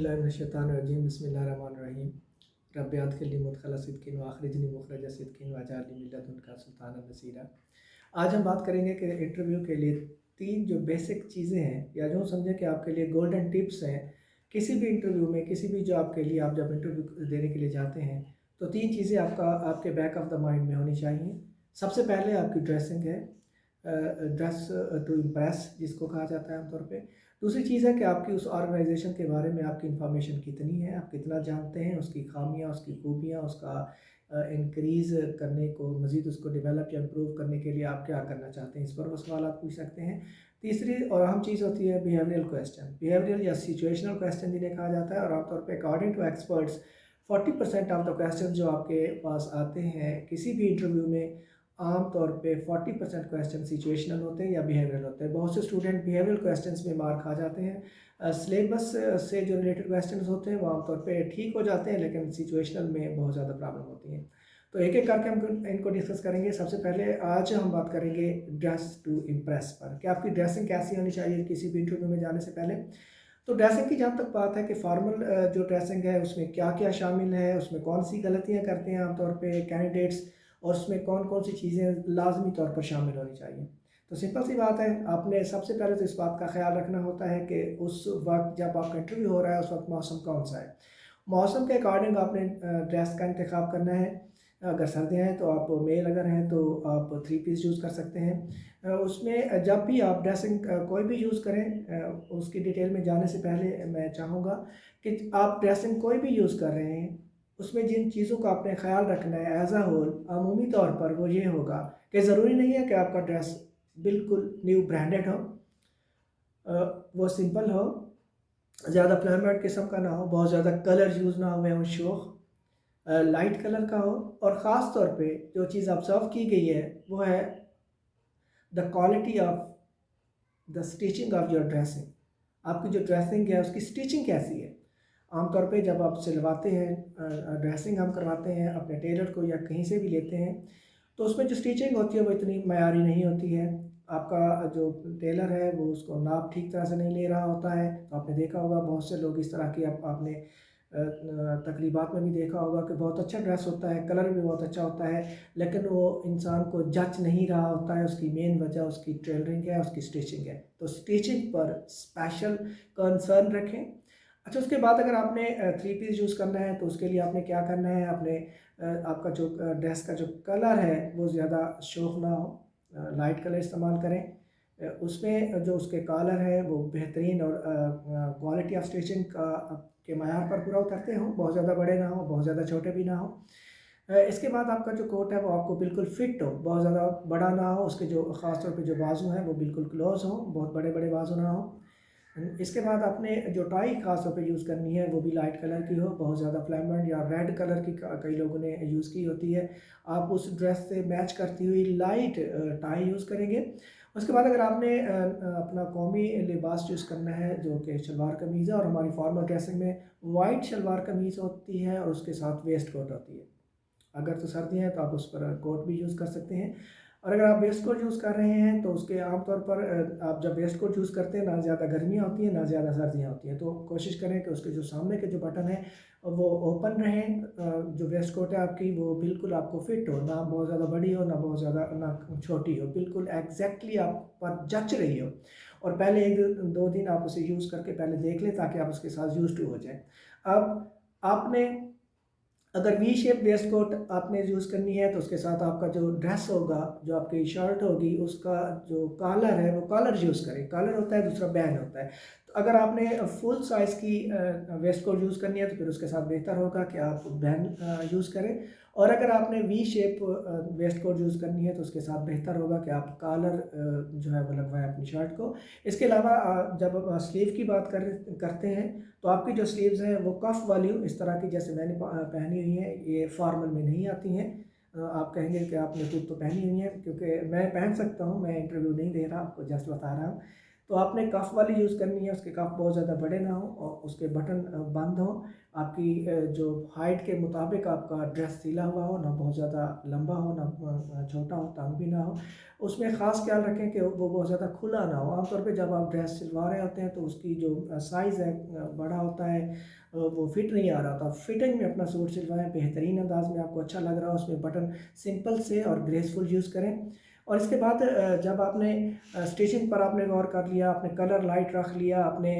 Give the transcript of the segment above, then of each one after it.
औज़ुबिल्लाहिमिनश्शैतानिर्रजीम बिस्मिल्लाहिर्रहमानिर्रहीम रब्बि अदखिलनी मुदखला सिद्क़ीन व अख़रिजनी मुख़रज सिद्क़ीन वजअलनी मिन लदुनका सुल्तानन नसीरा। आज हम बात करेंगे कि इंटरव्यू के लिए 3 जो बेसिक चीज़ें हैं या यूँ समझें कि आपके लिए गोल्डन टिप्स हैं किसी भी इंटरव्यू में, किसी भी जॉब के लिए आप जब इंटरव्यू देने के लिए जाते हैं तो 3 चीज़ें आपके बैक ऑफ द माइंड में होनी चाहिए। सबसे पहले आपकी ड्रेसिंग है, ड्रेस टू इम्प्रेस जिसको कहा जाता है आमतौर पे। दूसरी चीज़ है कि आपकी उस ऑर्गेनाइजेशन के बारे में आपकी इन्फॉर्मेशन कितनी है, आप कितना जानते हैं, उसकी खामियाँ, उसकी खूबियाँ, उसका इंक्रीज़ करने को, मज़ीद उसको डेवलप या इम्प्रूव करने के लिए आप क्या करना चाहते हैं, इस पर वो सवाल आप पूछ सकते हैं। तीसरी और अहम चीज़ होती है बिहेवियरल क्वेश्चन, बिहेवियरल या सिचुएशनल क्वेश्चन जिन्हें कहा जाता है। और आमतौर पर according to experts 40% of the question जो आपके पास आते हैं किसी भी इंटरव्यू में, आम तौर पे 40% क्वेश्चन सिचुएशनल होते हैं या बिहेवियरल होते हैं। बहुत से स्टूडेंट बिहेवियरल क्वेश्चंस में मार खा जाते हैं। सिलेबस से जो रिलेटेड क्वेश्चंस होते हैं वो आम तौर पे ठीक हो जाते हैं, लेकिन सिचुएशनल में बहुत ज़्यादा प्रॉब्लम होती हैं। तो एक एक करके हम इनको डिस्कस करेंगे। सबसे पहले आज हम बात करेंगे ड्रेस टू इम्प्रेस पर, कि आपकी ड्रेसिंग कैसी होनी चाहिए किसी भी इंटरव्यू में जाने से पहले। तो ड्रेसिंग की जहाँ तक बात है कि फॉर्मल जो ड्रेसिंग है उसमें क्या क्या शामिल है, उसमें कौन सी गलतियाँ करते हैं आमतौर पे कैंडिडेट्स, और उसमें कौन कौन सी चीज़ें लाजमी तौर पर शामिल होनी चाहिए। तो सिंपल सी बात है, आपने सबसे पहले तो इस बात का ख्याल रखना होता है कि उस वक्त जब आपका इंटरव्यू हो रहा है उस वक्त मौसम कौन सा है। मौसम के अकॉर्डिंग आपने ड्रेस का इंतखाब करना है। अगर सर्दियाँ हैं तो आप मेल, अगर हैं तो आप 3 पीस यूज़ कर सकते हैं। उसमें जब भी आप ड्रेसिंग कोई भी यूज़ करें, उसकी डिटेल में जाने से पहले मैं चाहूँगा कि आप ड्रेसिंग कोई भी यूज़ कर रहे हैं उसमें जिन चीज़ों का आपने ख्याल रखना है एज अ होल, अमूमी तौर पर वो ये होगा कि ज़रूरी नहीं है कि आपका ड्रेस बिल्कुल न्यू ब्रांडेड हो, वो सिंपल हो, ज़्यादा फ्लैमेड किस्म का ना हो, बहुत ज़्यादा कलर यूज़ ना हुए हो, शोख लाइट कलर का हो। और ख़ास तौर पे जो चीज़ ऑब्ज़र्व की गई है वो है the quality of the stitching of your dressing. आपकी जो ड्रेसिंग है उसकी स्टिचिंग कैसी है। आमतौर पे जब आप सिलवाते हैं, ड्रेसिंग हम करवाते हैं अपने टेलर को या कहीं से भी लेते हैं, तो उसमें जो स्टिचिंग होती है वो इतनी मयारी नहीं होती है। आपका जो टेलर है वो उसको नाप ठीक तरह से नहीं ले रहा होता है। तो आपने देखा होगा बहुत से लोग इस तरह की आपने तकरीबात में भी देखा होगा कि बहुत अच्छा ड्रेस होता है, कलर भी बहुत अच्छा होता है, लेकिन वो इंसान को जच नहीं रहा होता है। उसकी मेन वजह उसकी टेलरिंग है, उसकी स्टिचिंग है। तो स्टिचिंग पर स्पेशल कंसर्न रखें। अच्छा, उसके बाद अगर आपने 3 पीस यूज़ करना है तो उसके लिए आपने क्या करना है, आपने आपका जो ड्रेस का जो कलर है वो ज़्यादा शोख ना हो, लाइट कलर इस्तेमाल करें। उसमें जो उसके कलर है वो बेहतरीन और क्वालिटी ऑफ स्टिचिंग के मयार पर पूरा उतरते हों, बहुत ज़्यादा बड़े ना हो, बहुत ज़्यादा छोटे भी ना हो। इसके बाद आपका जो कोट है वो आपको बिल्कुल फिट हो, बहुत ज़्यादा बड़ा ना हो, उसके जो ख़ास तौर पे जो बाजू हैं वो बिल्कुल क्लोज़ हों, बहुत बड़े बड़े बाजू ना हो। इसके बाद आपने जो टाई ख़ास तौर पे यूज़ करनी है वो भी लाइट कलर की हो, बहुत ज़्यादा फ्लैमेंट या रेड कलर की कई लोगों ने यूज़ की होती है। आप उस ड्रेस से मैच करती हुई लाइट टाई यूज़ करेंगे। उसके बाद अगर आपने अपना कौमी लिबास चूज़ करना है जो कि शलवार कमीज़ है, और हमारी फॉर्मल ड्रेसिंग में वाइट शलवार कमीज़ होती है और उसके साथ वेस्ट कोट होती है। अगर तो सर्दी है तो आप उस पर कोट भी यूज़ कर सकते हैं। और अगर आप वेस्ट कोट यूज़ कर रहे हैं तो उसके आमतौर पर आप जब वेस्ट कोट यूज़ करते हैं ना ज़्यादा गर्मियाँ होती हैं ना ज़्यादा सर्दियाँ होती हैं, तो कोशिश करें कि उसके जो सामने के जो बटन है वो ओपन रहें। जो वेस्ट कोट है आपकी वो बिल्कुल आपको फिट हो, ना बहुत ज़्यादा बड़ी हो ना बहुत ज़्यादा ना छोटी हो, बिल्कुल एग्जैक्टली आप पर जच रही हो। और पहले 1-2 दिन आप उसे यूज़ करके पहले देख लें ताकि आप उसके साथ यूज़ टू हो जाएँ। अब आपने अगर वी शेप वेस्ट कोट आपने यूज़ करनी है तो उसके साथ आपका जो ड्रेस होगा, जो आपकी शर्ट होगी, उसका जो कॉलर है वो कॉलर यूज़ करें। कॉलर होता है, दूसरा बैन होता है। तो अगर आपने फुल साइज़ की वेस्ट कोट यूज़ करनी है तो फिर उसके साथ बेहतर होगा कि आप बैन यूज़ करें। और अगर आपने V shape waistcoat use करनी है तो उसके साथ बेहतर होगा कि आप कॉलर जो है वो लगवाएँ अपनी शर्ट को। इसके अलावा जब आप स्लीव की बात करते हैं तो आपकी जो स्लीव्स हैं वो कफ वाली हो, इस तरह की जैसे मैंने पहनी हुई हैं, ये फॉर्मल में नहीं आती हैं। आप कहेंगे कि आपने खुद तो पहनी हुई हैं, क्योंकि मैं पहन सकता हूँ, मैं इंटरव्यू नहीं दे रहा, आपको जस्ट बता रहा हूँ। तो आपने कफ वाली यूज़ करनी है, उसके कफ बहुत ज़्यादा बड़े ना हो और उसके बटन बंद हों, आपकी जो हाइट के मुताबिक आपका ड्रेस सिला हुआ हो, ना बहुत ज़्यादा लंबा हो ना छोटा हो, तंग भी ना हो। उसमें ख़ास ख्याल रखें कि वो बहुत ज़्यादा खुला ना हो। आमतौर पे जब आप ड्रेस सिलवा रहे होते हैं तो उसकी जो साइज़ है बड़ा होता है, वो फिट नहीं आ रहा होता। फिटिंग में अपना सूट सिलवाएँ, बेहतरीन अंदाज़ में आपको अच्छा लग रहा हो, उसमें बटन सिंपल से और ग्रेसफुल यूज़ करें। और इसके बाद जब आपने स्टिचिंग पर आपने गौर कर लिया, आपने कलर लाइट रख लिया, आपने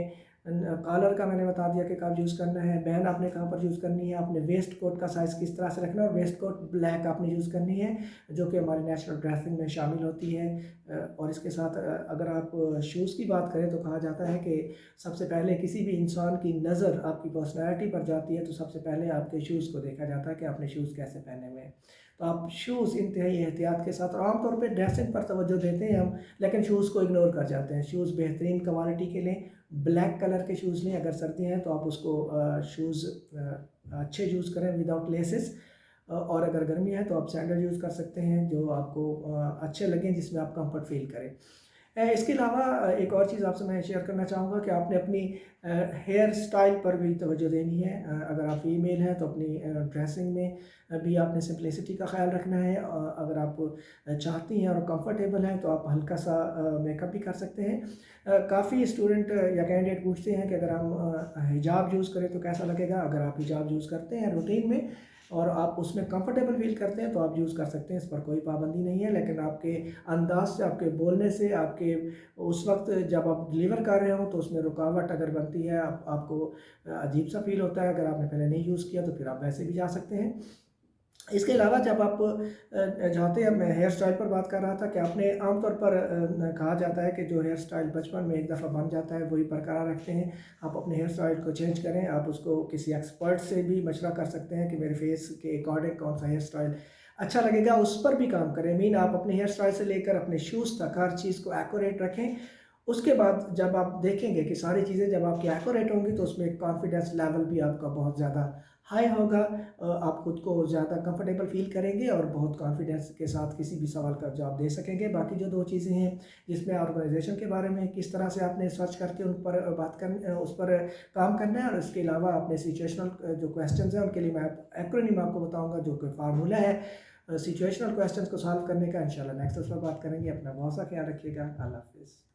कॉलर का मैंने बता दिया कि कब यूज़ करना है, बैन आपने कहाँ पर यूज़ करनी है, आपने वेस्ट कोट का साइज़ किस तरह से रखना है और वेस्ट कोट ब्लैक आपने यूज़ करनी है, जो कि हमारी नेशनल ड्रेसिंग में शामिल होती है। और इसके साथ अगर आप शूज़ की बात करें तो कहा जाता है कि सबसे पहले किसी भी इंसान की नज़र आपकी पर्सनैलिटी पर जाती है तो सबसे पहले आपके शूज़ को देखा जाता है कि आपने शूज़ कैसे पहने हुए हैं। तो आप शूज़ इंतहाई एहतियात के साथ, और आमतौर पे ड्रेसिंग पर तवज्जो देते हैं हम, लेकिन शूज़ को इग्नोर कर जाते हैं। शूज़ बेहतरीन क्वालिटी के लें, ब्लैक कलर के शूज़ लें। अगर सर्दियाँ हैं तो आप उसको शूज़ अच्छे यूज़ करें विदाउट लेसेस, और अगर गर्मी है तो आप सैंडल यूज़ कर सकते हैं जो आपको अच्छे लगें, जिसमें आप कंफर्ट फील करें। इसके अलावा एक और चीज़ आपसे मैं शेयर करना चाहूँगा कि आपने अपनी हेयर स्टाइल पर भी तवज्जो देनी है। अगर आप फीमेल हैं तो अपनी ड्रेसिंग में भी आपने सिंप्लिसिटी का ख़्याल रखना है। अगर आप चाहती हैं और कंफर्टेबल हैं तो आप हल्का सा मेकअप भी कर सकते हैं। काफ़ी स्टूडेंट या कैंडिडेट पूछते हैं कि अगर हम हिजाब यूज़ करें तो कैसा लगेगा। अगर आप हिजाब यूज़ करते हैं रूटीन में और आप उसमें कंफर्टेबल फील करते हैं तो आप यूज़ कर सकते हैं, इस पर कोई पाबंदी नहीं है। लेकिन आपके अंदाज से, आपके बोलने से, आपके उस वक्त जब आप डिलीवर कर रहे हो तो उसमें रुकावट अगर बनती है, आपको अजीब सा फील होता है, अगर आपने पहले नहीं यूज़ किया तो फिर आप वैसे भी जा सकते हैं। इसके अलावा जब आप चाहते हैं, मैं हेयर स्टाइल पर बात कर रहा था कि आपने आमतौर पर कहा जाता है कि जो हेयर स्टाइल बचपन में एक दफ़ा बन जाता है वही बरकरार रखते हैं। आप अपने हेयर स्टाइल को चेंज करें, आप उसको किसी एक्सपर्ट से भी मशवरा कर सकते हैं कि मेरे फेस के अकॉर्डिंग कौन सा हेयर स्टाइल अच्छा लगेगा, उस पर भी काम करें। मीन आप अपने हेयर स्टाइल से लेकर अपने शूज़ तक हर चीज़ को एक्यूरेट रखें। उसके बाद जब आप देखेंगे कि सारी चीज़ें जब आपकी एक्यूरेट होंगी तो उसमें कॉन्फिडेंस लेवल भी आपका बहुत ज़्यादा हाई होगा। आप खुद को ज़्यादा कंफर्टेबल फ़ील करेंगे और बहुत कॉन्फिडेंस के साथ किसी भी सवाल का जवाब दे सकेंगे। बाकी जो 2 चीज़ें हैं जिसमें ऑर्गेनाइजेशन के बारे में किस तरह से आपने सर्च करके उन पर उस पर काम करना है, और इसके अलावा आपने सिचुएशनल जो क्वेश्चंस हैं उनके लिए मैं एक्रोनिम आपको बताऊँगा, जो कि फार्मूला है सिचुएशनल क्वेश्चंस को सॉल्व करने का। इंशाल्लाह नेक्स्ट उस पर बात करेंगे। अपना बहुत सा ख्याल रखिएगा। अल्लाह हाफ़िज़।